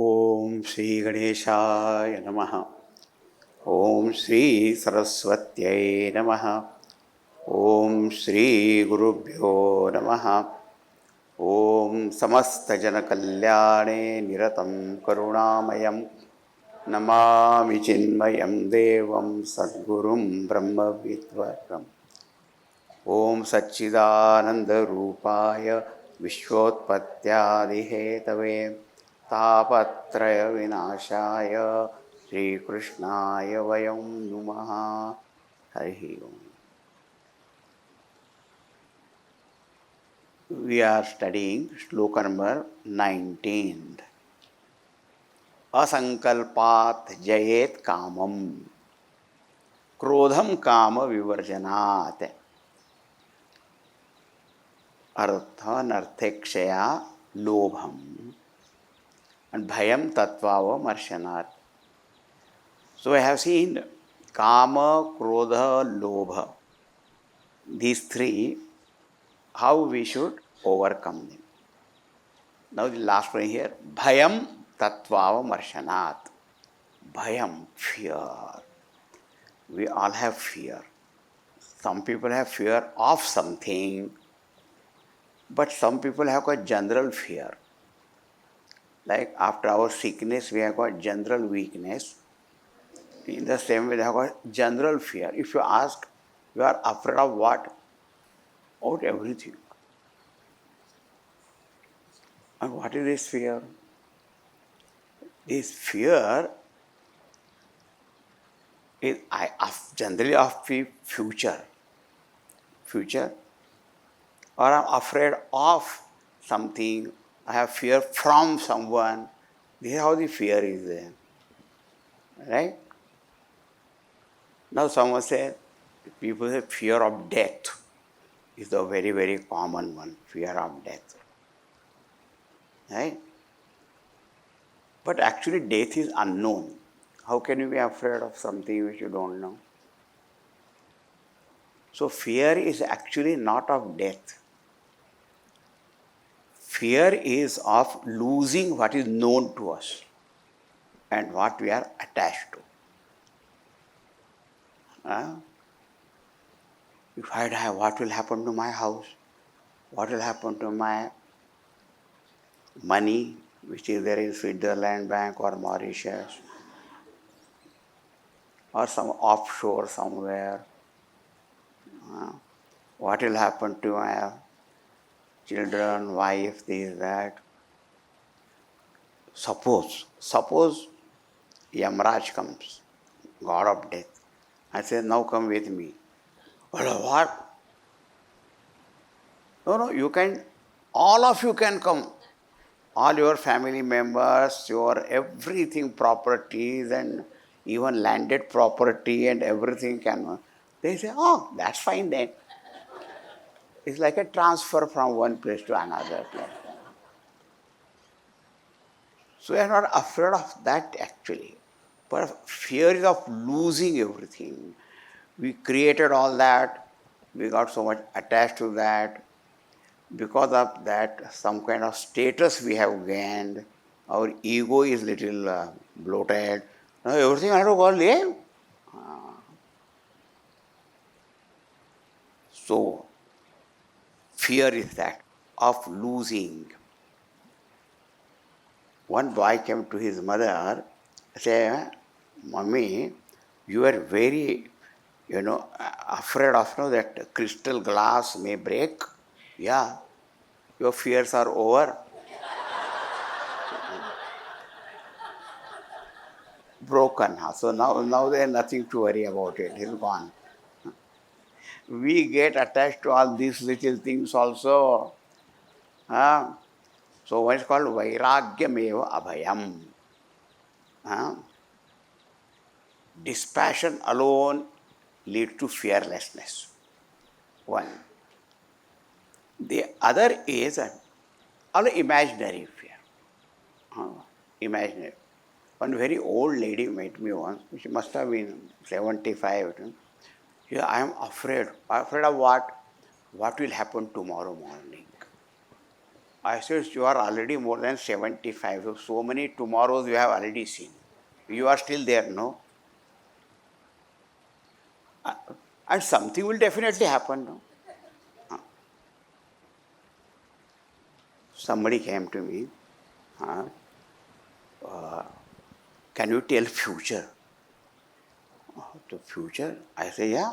ओम श्री गणेशाय नमः। ओम श्री सरस्वत्यै नमः। ओम श्री गुरुभ्यो नमः। ओम समस्त जन कल्याणे निरतं करुणामयं नमामि चिन्मयं देवं सद्गुरुं ब्रह्मविद्वरम्। ओम सच्चिदानंद रूपाय विश्वोत्पत्त्यादिहेतवे तापत्रय विनाशाय श्रीकृष्णाय वयं नुमः। हरि ओम। We are studying shloka number 19. Asankalpat jayet kamam क्रोधम काम विवर्जनात्। अर्थ अनर्थेक्षया लोभम and bhayam tattvamarshanaat. So I have seen kama, krodha, lobha. These three, how we should overcome them. Now the last one here, bhayam tattvamarshanaat. Bhayam, fear. We all have fear. Some people have fear of something, but some people have got general fear. Like after our sickness, we have got general weakness. In the same way, they have got general fear. If you ask, you are afraid of what? Of everything. And what is this fear? This fear is generally of the future. Future. Or I am afraid of something. I have fear from someone. This is how the fear is there. Right? Now someone said, people say fear of death is the very, very common one, fear of death. Right? But actually death is unknown. How can you be afraid of something which you don't know? So fear is actually not of death. Fear is of losing what is known to us and what we are attached to. If I die, what will happen to my house? What will happen to my money, which is there in Switzerland bank or Mauritius or some offshore somewhere? What will happen to my children, wife, this, that? Suppose Yamraj comes, God of death, and says, now come with me. Well, what? No, you can, all of you can come. All your family members, your everything, properties and even landed property and everything can. They say, oh, that's fine then. It's like a transfer from one place to another place. So we are not afraid of that actually. But fear is of losing everything. We created all that. We got so much attached to that. Because of that, some kind of status we have gained. Our ego is little bloated. Now everything I have to go live. So, fear is that of losing. One boy came to his mother, said, Mommy, you are very, afraid of that crystal glass may break. Yeah, your fears are over. Broken. So now there is nothing to worry about it. It's gone. We get attached to all these little things also. So what is called vairagyameva abhayam. Dispassion alone leads to fearlessness. One. The other is all imaginary fear. Imaginary. One very old lady met me once. She must have been 75. Yeah, I am afraid. Afraid of what? What will happen tomorrow morning? I said, you are already more than 75. So many tomorrows you have already seen. You are still there, no? And something will definitely happen, no? Somebody came to me, uh, can you tell future? The future? I say, yeah.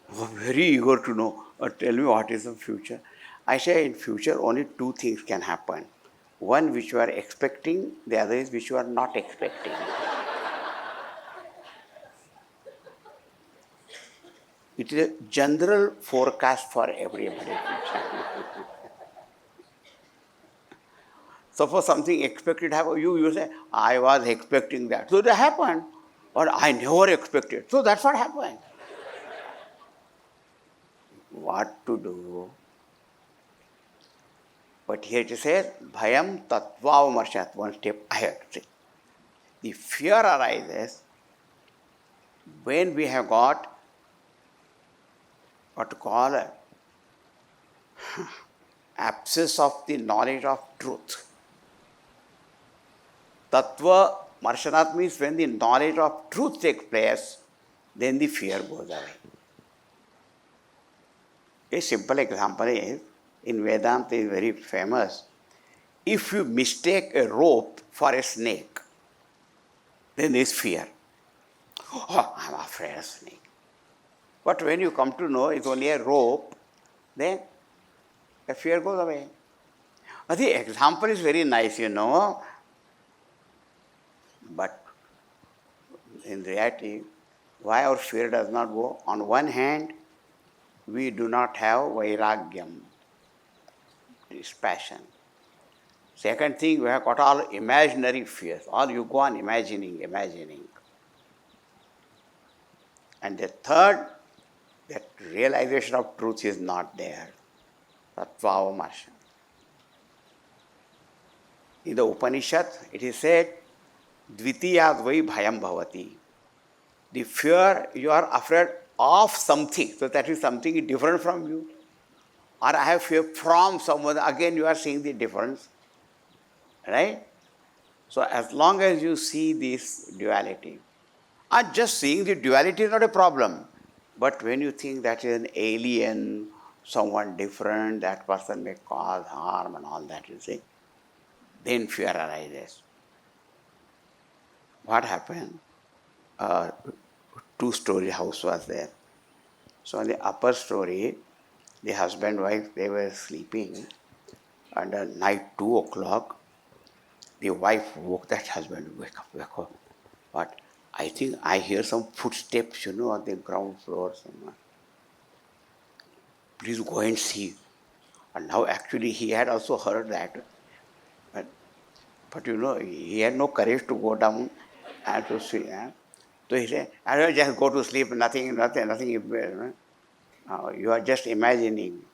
Very eager to know. Tell me what is the future. I say, in future only two things can happen. One which you are expecting, the other is which you are not expecting. It is a general forecast for everybody. Suppose something expected happen, you say, I was expecting that. So that happened. Or I never expected. So that's what happened. What to do? But here it says, bhayam tattvavamarshat, one step ahead. The fear arises when we have got what to call a absence of the knowledge of truth. Tattva marshanat means when the knowledge of truth takes place, then the fear goes away. A simple example is, in Vedanta is very famous, if you mistake a rope for a snake, then there is fear. Oh, I'm afraid of snake. But when you come to know it's only a rope, then the fear goes away. The example is very nice, but in reality, why our fear does not go? On one hand, we do not have vairagyam, this passion. Second thing, we have got all imaginary fears. All you go on imagining. And the third, that realization of truth is not there. Tattvavamarshana. In the Upanishad, it is said, dvitiyad vai bhayam bhavati. The fear, you are afraid of something, so that is something different from you. Or I have fear from someone, again you are seeing the difference. Right? So as long as you see this duality, and just seeing the duality is not a problem. But when you think that is an alien, someone different, that person may cause harm and all that, you see, then fear arises. What happened? Two-story house was there. So in the upper story, the husband and wife, they were sleeping, and at night 2 o'clock, the wife woke that husband, wake up. What? I think I hear some footsteps, on the ground floor somewhere. Please go and see. And now actually he had also heard that. But he had no courage to go down and to see. So he said, I don't just go to sleep, nothing. You are just imagining,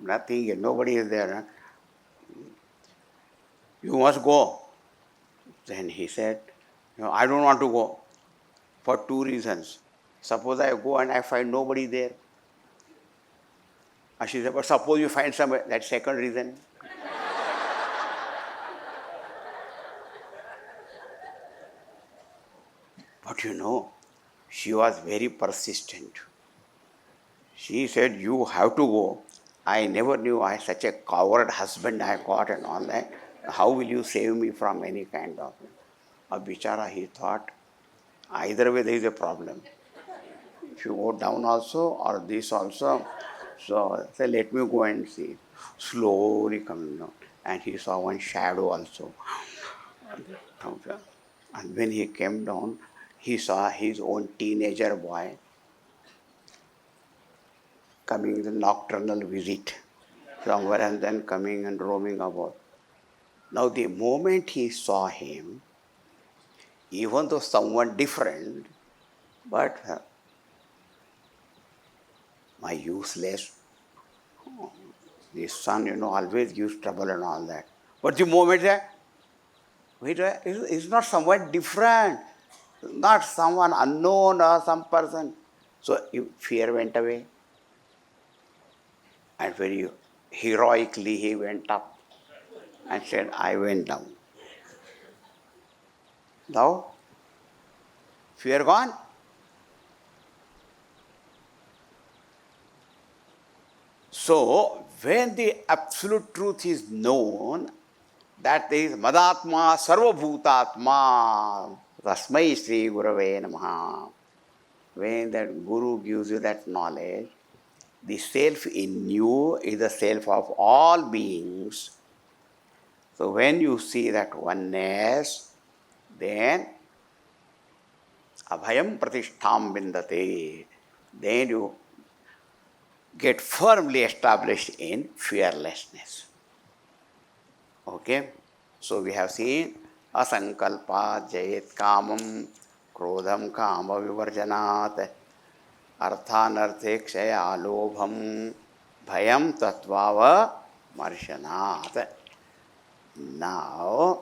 nothing, nobody is there. You must go. Then he said, I don't want to go for 2 reasons. Suppose I go and I find nobody there. And she said, but suppose you find somebody, that's second reason. But she was very persistent. She said, you have to go. I never knew I such a coward husband I got and all that. How will you save me from any kind of... A bichara, he thought, either way there is a problem. If you go down also or this also, so say, let me go and see. Slowly coming down. And he saw one shadow also. And when he came down, he saw his own teenager boy coming the nocturnal visit somewhere and then coming and roaming about. Now the moment he saw him, even though someone different, but my useless, this son, always gives trouble and all that. But the moment that, it's not someone different, not someone unknown or some person. So fear went away. And very heroically he went up and said, I went down. Now, fear gone? So, when the absolute truth is known, that is Madatma Sarvabhutatma Tasmai Sri Gurave Namaha. When that Guru gives you that knowledge, the self in you is the self of all beings. So when you see that oneness, then abhayam pratishtham vindate. Then you get firmly established in fearlessness. Okay? So we have seen asankalpa jayet kamam krodham kama vivarjanat अर्थानर्थे क्षय आलोभम भयम तत्वाव मर्शनात्. Now,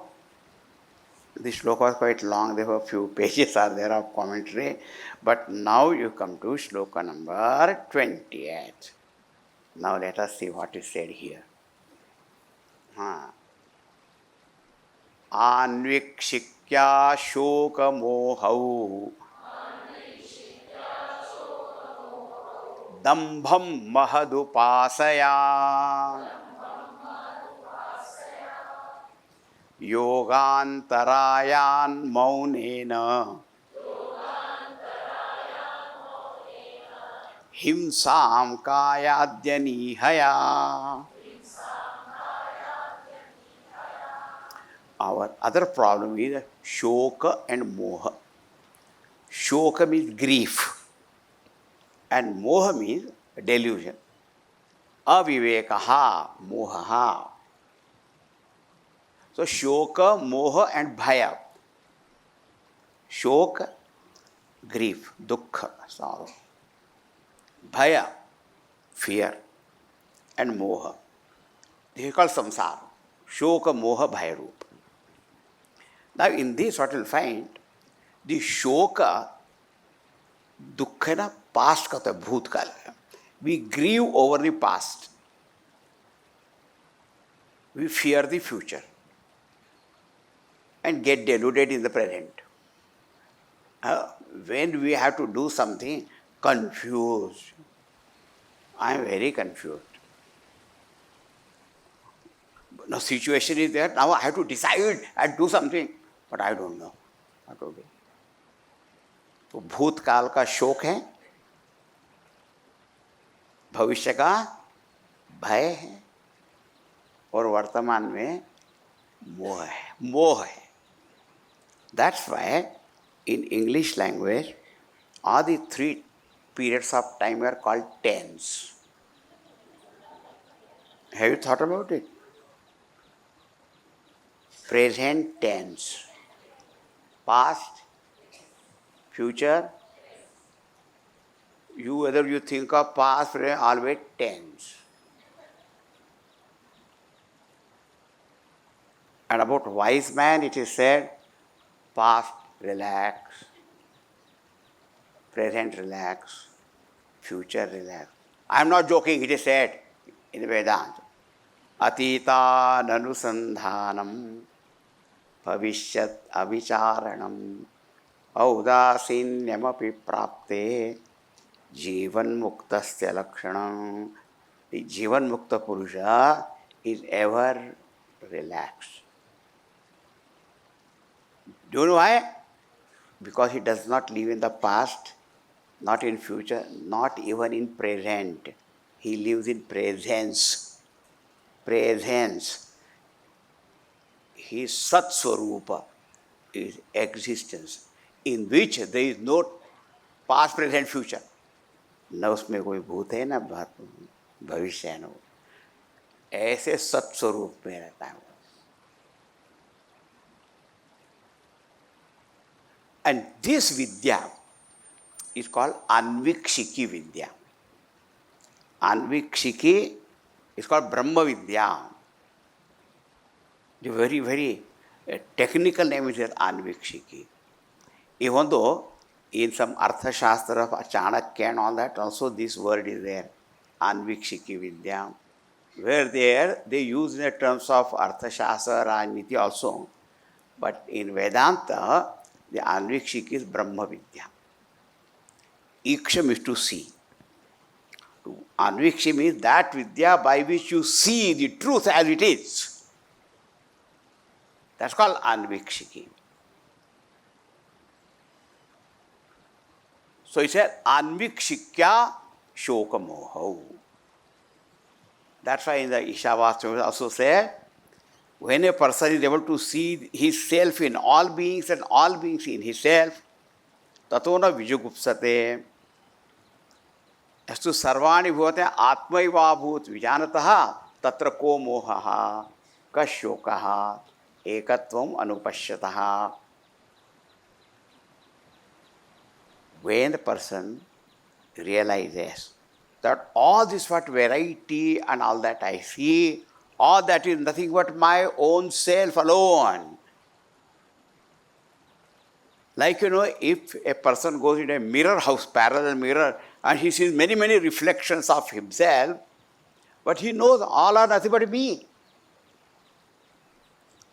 this shloka was quite long, there were few pages are there of commentary, but now you come to shloka number 28. Now let us see what is said here. Anvikshikya shoka mohau dambham mahadupasaya yogantarayan maunena himsam kayadyanihaya. Our other problem is shoka and moha. Shoka means grief and moha means delusion. Avivekaha, mohaha. So shoka, moha and bhaya. Shoka, grief, dukkha, sorrow. Bhaya, fear, and moha. This is called samsara. Shoka, moha, bhaya rupa. Now in this what you will find, the shoka, दुख है ना, past का होता है, भूतकाल. We grieve over the past, we fear the future and get deluded in the present. When we have to do something, confused. I am very confused. Now situation is there, now I have to decide and do something, but I don't know what to do. तो भूतकाल का शोक है, भविष्य का भय है, और वर्तमान में मोह है. मोह है. That's why in English language all the three periods of time are called tense. Have you thought about it? Present tense, past, future. You whether you think of past, present, always tense. And about wise man it is said, past relax, present relax, future relax. I am not joking, it is said in Vedanta. Atita nanusandhanam bhavishyat avicharanam औदासीन्यमपि प्राप्ते जीवन मुक्तस्य लक्षणम. The जीवन मुक्त पुरुष is ever relaxed. Do you know why? Because he does not live in the past, not in future, not even in present. He lives in presence. Presence. His Sat Swarupa is existence, in which there is no past, present, future. न उसमें कोई भूत है न भविष्य है न. ऐसे सत्स्वरूप में रहता है. And this vidya is called Anvikshiki vidya. Anvikshiki is called Brahma vidya. The very, very technical name is Anvikshiki. Even though in some Artha Shastra of Chanakya and all that, also this word is there, Anvikshiki Vidya. where there they use in the terms of Arthashastra and Niti also. But in Vedanta, the Anvikshik is Brahma Vidya. Iksham is to see. Anviksham means that Vidya by which you see the truth as it is. That's called Anvikshiki. So he said, Anvikshikya Shoka Moho. That's why in the Ishavasya also say, when a person is able to see himself in all beings and all beings in himself, tatona vijugupsate, astu sarvani bhuvate atmaiva bhut vijanataha tatra ko mohaha kashokaha ekatvam anupashyataha. When the person realizes that all this what variety and all that I see, all that is nothing but my own self alone. Like, if a person goes in a mirror house, parallel mirror, and he sees many, many reflections of himself, but he knows all are nothing but me.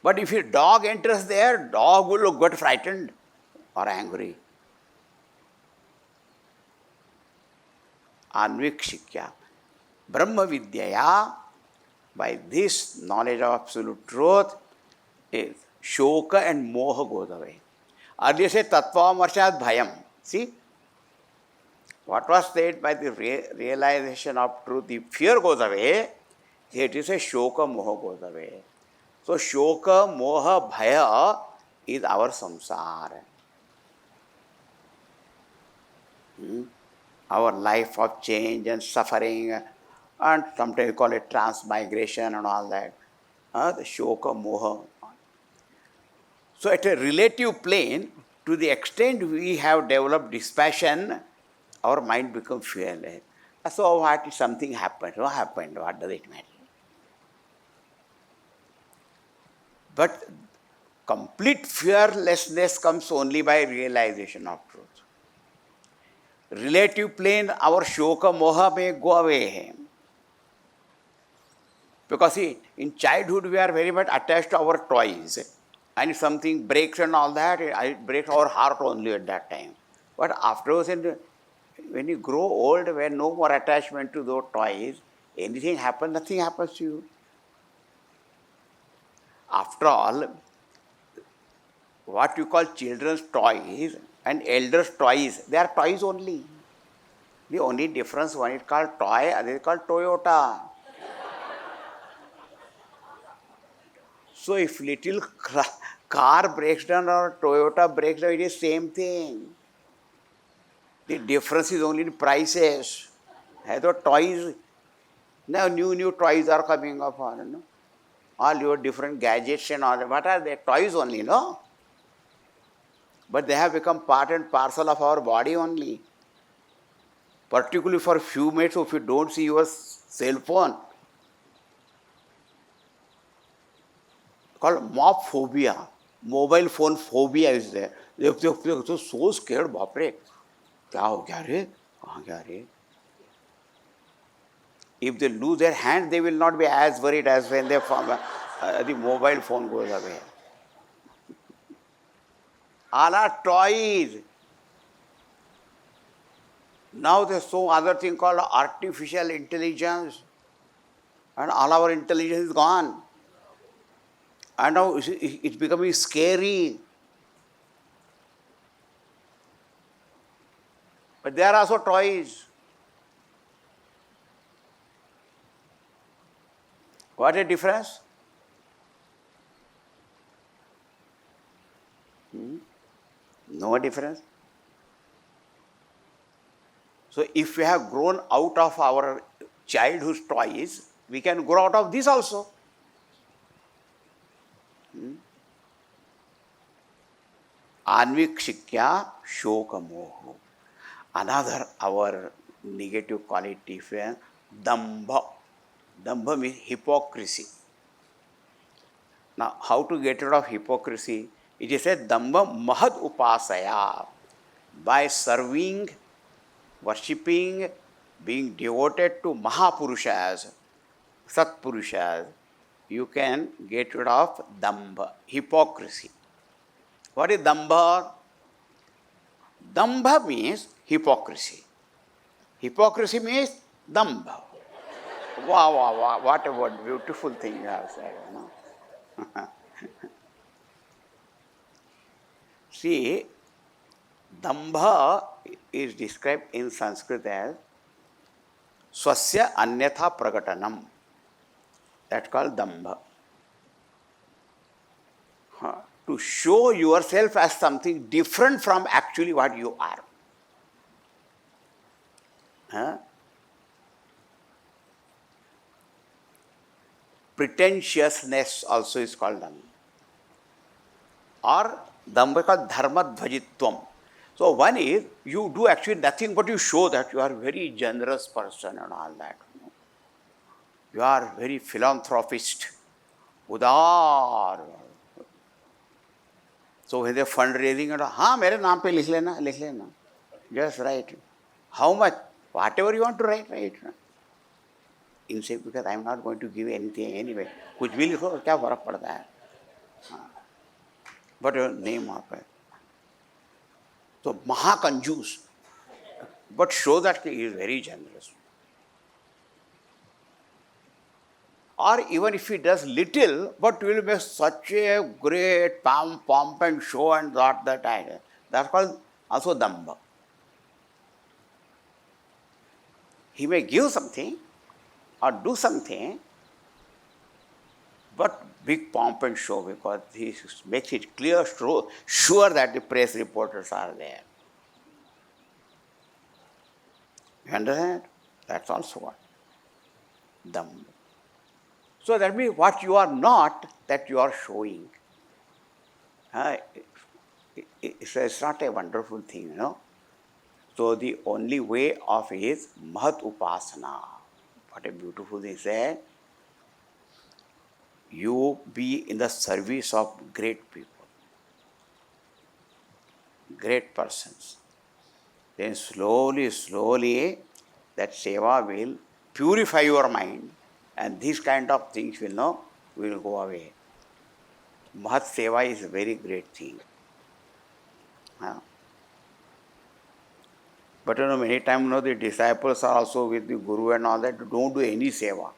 But if a dog enters there, dog will get frightened or angry. Anvikshikya. Brahma Vidyaya, by this knowledge of absolute truth, is shoka and moha goes away. Earlier say tattva marshat bhayam. See? What was said by the realization of truth, the fear goes away. Here it is a shoka moha goes away. So shoka moha bhaya is our samsara. Our life of change and suffering, and sometimes we call it transmigration and all that. The shoka moha. So at a relative plane, to the extent we have developed dispassion, our mind becomes fearless. So what if something happened? What happened? What does it matter? But complete fearlessness comes only by realization of truth. Relative plane, our shoka moha may go away. Because see, in childhood we are very much attached to our toys. And if something breaks and all that, it breaks our heart only at that time. But afterwards, when you grow old, when no more attachment to those toys, anything happens, nothing happens to you. After all, what you call children's toys and elders' toys, they are toys only. The only difference, one is called toy, other is called Toyota. So if little car breaks down or Toyota breaks down, it is same thing. The difference is only in prices. The toys, now new toys are coming up. All your different gadgets and all, what are they? Toys only, no? But they have become part and parcel of our body only. Particularly for few minutes, if you don't see your cell phone, called mob phobia, mobile phone phobia is there. They're so scared, bapre. Kya ho gaya re? Kahan gaya re? If they lose their hand, they will not be as worried as when the mobile phone goes away. All are toys. Now there's some other thing called artificial intelligence, and all our intelligence is gone. And now it's becoming scary. But there are also toys. What a difference? No difference. So if we have grown out of our childhood toys, we can grow out of this also. Anvikshikya shoka moho. Another our negative quality is dambha. Dambha means hypocrisy. Now, how to get rid of hypocrisy? It is said dambha mahad upasaya. By serving, worshipping, being devoted to Mahapurushas, Satpurushas, you can get rid of dambha, hypocrisy. What is dambha? Dambha means hypocrisy. Hypocrisy means dambha. Wow, wow, wow, what a beautiful thing you have said. See, dambha is described in Sanskrit as swasya anyatha pragatanam. That's called dambha. To show yourself as something different from actually what you are. Pretentiousness also is called dambha. Or dambha is called dharmadvajitvam. So one is you do actually nothing but you show that you are a very generous person and all that. You are very philanthropist, udar. So when they fundraising, हाँ मेरे नाम पे लिख लेना, just write. How much? Whatever you want to write, write. इनसे because I am not going to give anything anyway. कुछ भी लिखो क्या फर्क पड़ता है? But your name आप है. So महाकंजूस, but show that he is very generous. Or even if he does little, but will make such a great pomp and show and that idea. That's called also dambha. He may give something or do something, but big pomp and show because he makes it clear, sure that the press reporters are there. You understand? That's also what? Dambha. So that means what you are not, that you are showing. It's not a wonderful thing, you know. So the only way of is Mahat Upasana. What a beautiful thing said. You be in the service of great people, great persons. Then slowly, that seva will purify your mind, and these kind of things will go away. Mahat seva is a very great thing. But many times the disciples are also with the Guru and all that, don't do any seva.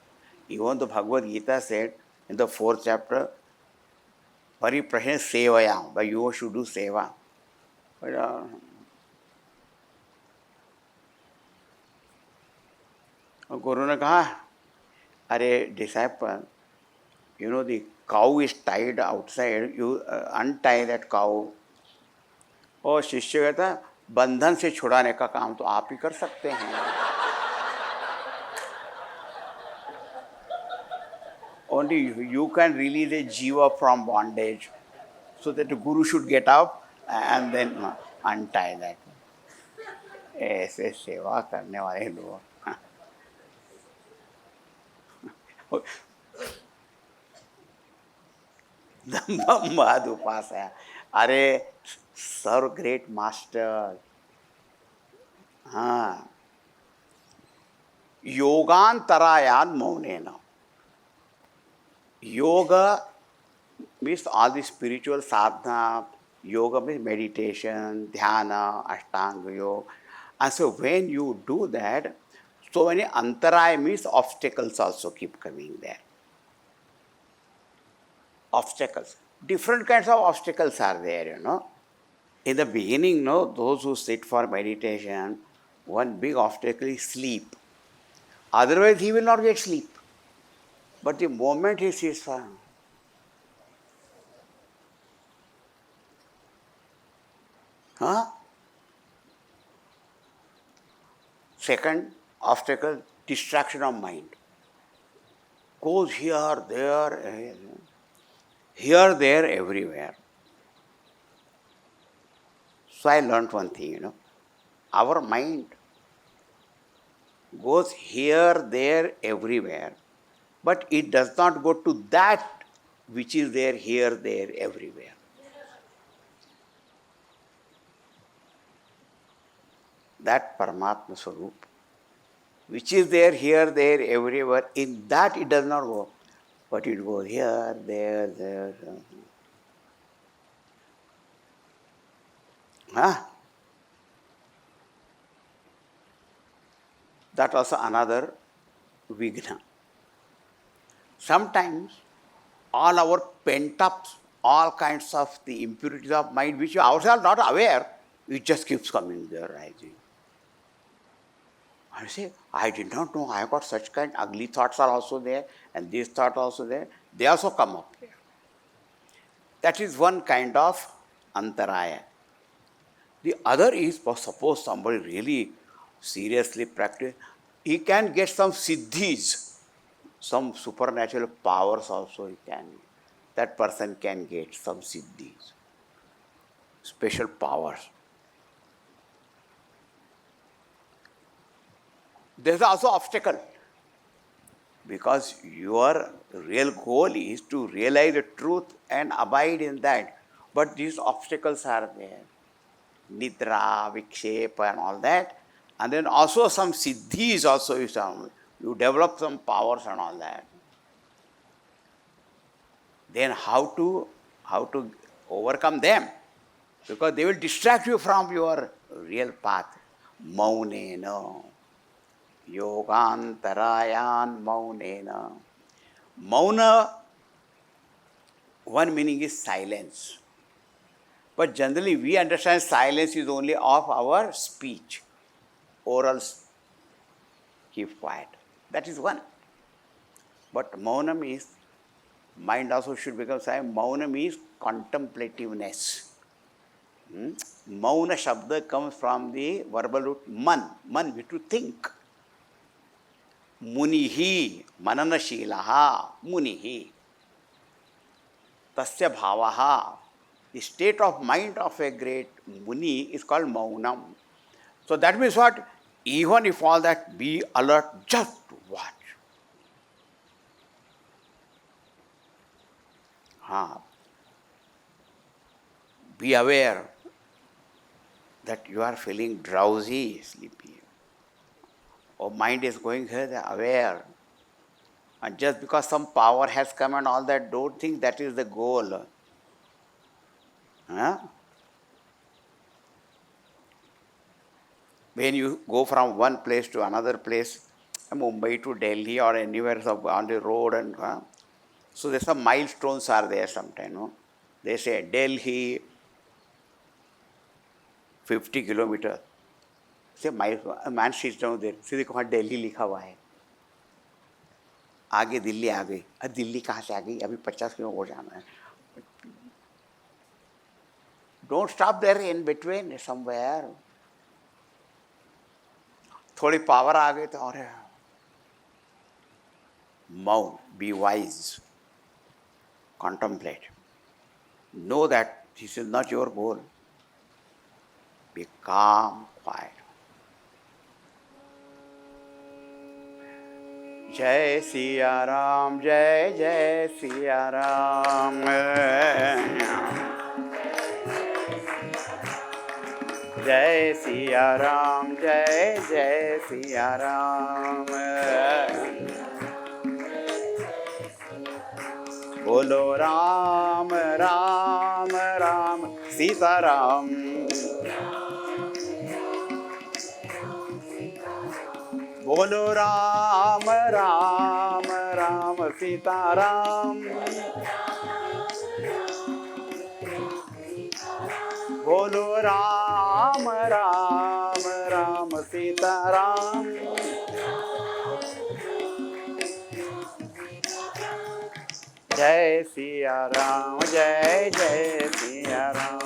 Even the Bhagavad Gita said in the 4th chapter, Pariprashan sevaya, but you should do seva. But Guru ne kaha, are disciple, the cow is tied outside, you untie that cow. और शिष्य कहता है बंधन से छुड़ाने का काम तो आप ही कर सकते हैं. Only you can release a jiva from bondage, so that the Guru should get up and then untie that. ऐसे सेवा करने वाले लोग. Dhamma Upasaya. Are serve great master. Yogantarayan maunena. Yoga means all the spiritual sadhana. Yoga means meditation, dhyana, ashtanga yoga. And so when you do that, so many antaraya means obstacles also keep coming there. Obstacles. Different kinds of obstacles are there, In the beginning, those who sit for meditation, one big obstacle is sleep. Otherwise, he will not get sleep. But the moment he sits for... Second obstacle, distraction of mind. Goes here, there, everywhere. So I learned one thing, Our mind goes here, there, everywhere, but it does not go to that which is there, here, there, everywhere. That Paramatma Swarup. which is there, here, there, everywhere. In that it does not go. But it goes here, there, there. Huh? That also another vigna. Sometimes all our pent up, all kinds of the impurities of mind, which you ourselves not aware, it just keeps coming there, rising. I say, I did not know I got such kind ugly thoughts are also there, and these thoughts also there. They also come up here. That is one kind of antaraya. The other is, suppose somebody really seriously practice, he can get some siddhis, some supernatural powers also he can. That person can get some siddhis, special powers. There is also obstacle, because your real goal is to realize the truth and abide in that. But these obstacles are there. Nidra, Vikshepa and all that. And then also some siddhis also you develop some powers and all that. Then how to overcome them? Because they will distract you from your real path. Maunena. Yogantarayan maunena. Mauna, one meaning is silence. But generally we understand silence is only of our speech. Oral, keep quiet. That is one. But maunam is, mind also should become silent. Maunam is contemplativeness. Mauna shabda comes from the verbal root man. Man, we to think. Munihi, mananashilaha, munihi. Tasya bhavaha. The state of mind of a great muni is called maunam. So that means what? Even if all that, be alert, just watch. Be aware that you are feeling drowsy, sleepy. Or mind is going here, aware. And just because some power has come and all that, don't think that is the goal. When you go from one place to another place, Mumbai to Delhi or anywhere on the road, and so there's some milestones are there sometimes. No? They say Delhi, 50 kilometers. Say a man sits down there. See, देखो वहाँ दिल्ली लिखा हुआ है. आगे दिल्ली आ गई. अब दिल्ली कहाँ से आ गई? अभी 50 किलोमीटर और जाना है. Don't stop there in between somewhere. थोड़ी पावर आ गई तो और मौन, be wise, contemplate. Know that this is not your goal. Be calm, quiet. Jai Siya Ram, Jai Jai Siya Ram. Jai Siya Ram, Jai Jai Siya Ram. Bolo Ram, Ram, Ram, Sita Ram. Bolo Ram, Ram, Ram, Sita Ram. Bolo Ram, Ram, Ram, Sita Ram. Jai Siya Ram, Jai Jai Siya Ram.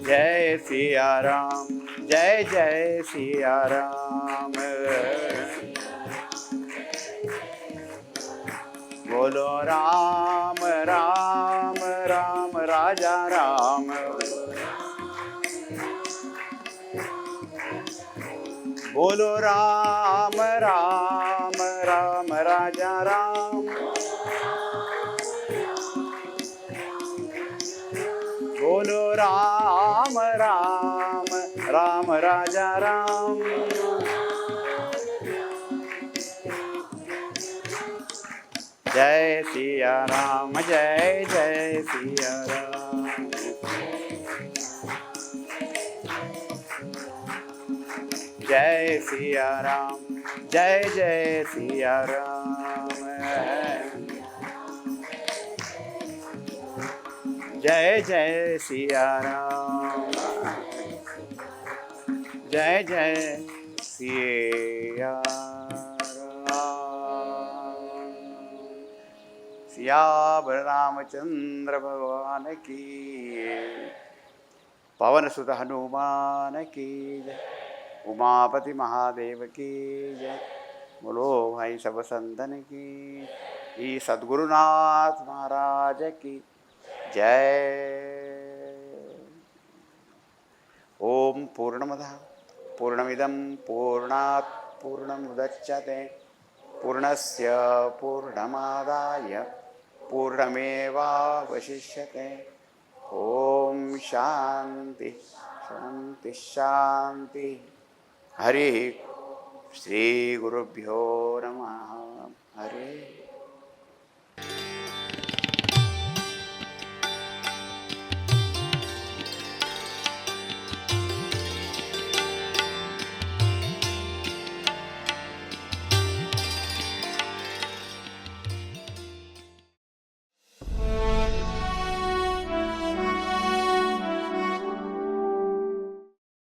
Jai Siya Ram, Jai Jai Siya Ram. Bolo Ram, Ram, Ram, Raja Ram. Bolo Ram, Ram, Ram, Raja Ram. Bolo Ram, Ram, Ram राजा राम, जय सिया राम, जय जय सिया राम, जय सिया राम, जय जय सिया राम, जय जय सिया राम, जय जय सिया राम। सियावर रामचंद्र भगवान की, पवन सुत हनुमान की जय, उमापति महादेव की जय। बोलो भाई सब संतन की, ई सद्गुरुनाथ महाराज की जय। ओम पूर्णमदः पूर्णमिदं पूर्णात् पूर्णमुदच्यते पूर्णस्य पूर्णमादाय पूर्णमेवावशिष्यते। ओम शांति शांति शांति। हरि श्री गुरुभ्यो नमः। हरि